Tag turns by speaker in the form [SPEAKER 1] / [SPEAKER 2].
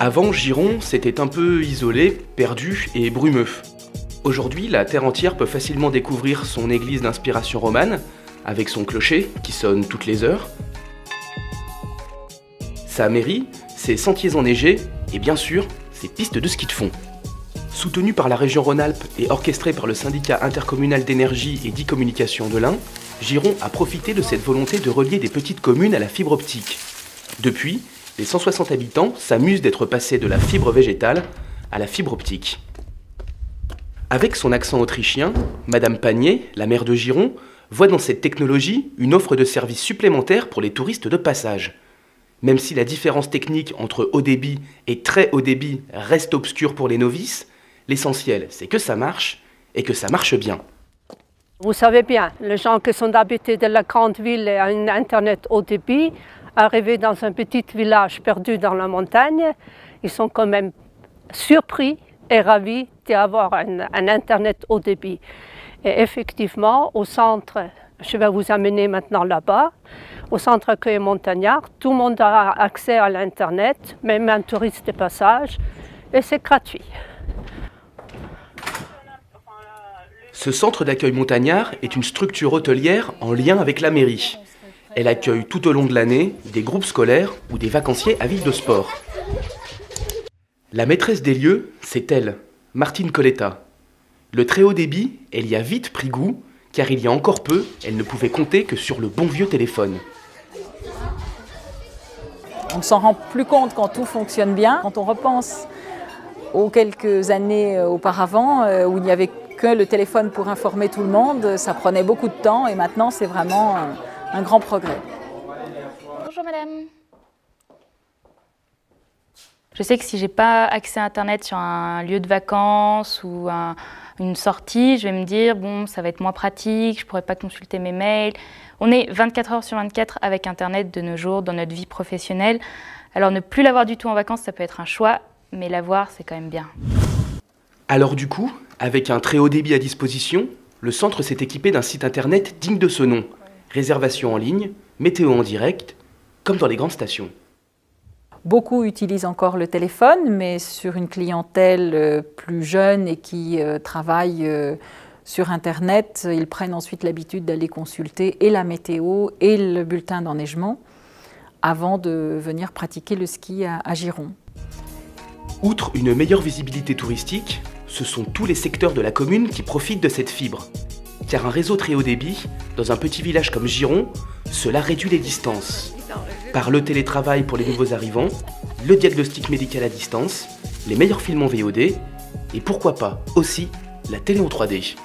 [SPEAKER 1] Avant, Giron, c'était un peu isolé, perdu et brumeux. Aujourd'hui, la terre entière peut facilement découvrir son église d'inspiration romane, avec son clocher qui sonne toutes les heures, sa mairie, ses sentiers enneigés et bien sûr, ses pistes de ski de fond. Soutenu par la région Rhône-Alpes et orchestré par le syndicat intercommunal d'énergie et d'e-communication de l'Ain, Giron a profité de cette volonté de relier des petites communes à la fibre optique. Depuis, les 160 habitants s'amusent d'être passés de la fibre végétale à la fibre optique. Avec son accent autrichien, Madame Panier, la maire de Giron, voit dans cette technologie une offre de services supplémentaires pour les touristes de passage. Même si la différence technique entre haut débit et très haut débit reste obscure pour les novices, l'essentiel c'est que ça marche et que ça marche bien.
[SPEAKER 2] Vous savez bien, les gens qui sont habités de la grande ville et à un internet haut débit, arrivés dans un petit village perdu dans la montagne, ils sont quand même surpris et ravis d'avoir un internet haut débit. Et effectivement, au centre, je vais vous amener maintenant là-bas, au centre accueil montagnard, tout le monde a accès à l'internet, même un touriste de passage, et c'est gratuit.
[SPEAKER 1] Ce centre d'accueil montagnard est une structure hôtelière en lien avec la mairie. Elle accueille tout au long de l'année des groupes scolaires ou des vacanciers avides de sport. La maîtresse des lieux, c'est elle, Martine Coletta. Le très haut débit, elle y a vite pris goût, car il y a encore peu, elle ne pouvait compter que sur le bon vieux téléphone.
[SPEAKER 3] On ne s'en rend plus compte quand tout fonctionne bien. Quand on repense aux quelques années auparavant, où il n'y avait que le téléphone pour informer tout le monde, ça prenait beaucoup de temps et maintenant c'est vraiment un grand progrès.
[SPEAKER 4] Bonjour madame. Je sais que si j'ai pas accès à internet sur un lieu de vacances ou une sortie, je vais me dire bon, ça va être moins pratique, je pourrais pas consulter mes mails. On est 24 heures sur 24 avec internet de nos jours dans notre vie professionnelle. Alors ne plus l'avoir du tout en vacances, ça peut être un choix, mais l'avoir c'est quand même bien.
[SPEAKER 1] Alors du coup, avec un très haut débit à disposition, le centre s'est équipé d'un site internet digne de ce nom. Réservation en ligne, météo en direct, comme dans les grandes stations.
[SPEAKER 3] Beaucoup utilisent encore le téléphone, mais sur une clientèle plus jeune et qui travaille sur Internet, ils prennent ensuite l'habitude d'aller consulter et la météo et le bulletin d'enneigement avant de venir pratiquer le ski à Giron.
[SPEAKER 1] Outre une meilleure visibilité touristique, ce sont tous les secteurs de la commune qui profitent de cette fibre. Car un réseau très haut débit, dans un petit village comme Giron, cela réduit les distances. Par le télétravail pour les nouveaux arrivants, le diagnostic médical à distance, les meilleurs films en VOD, et pourquoi pas aussi la télé en 3D.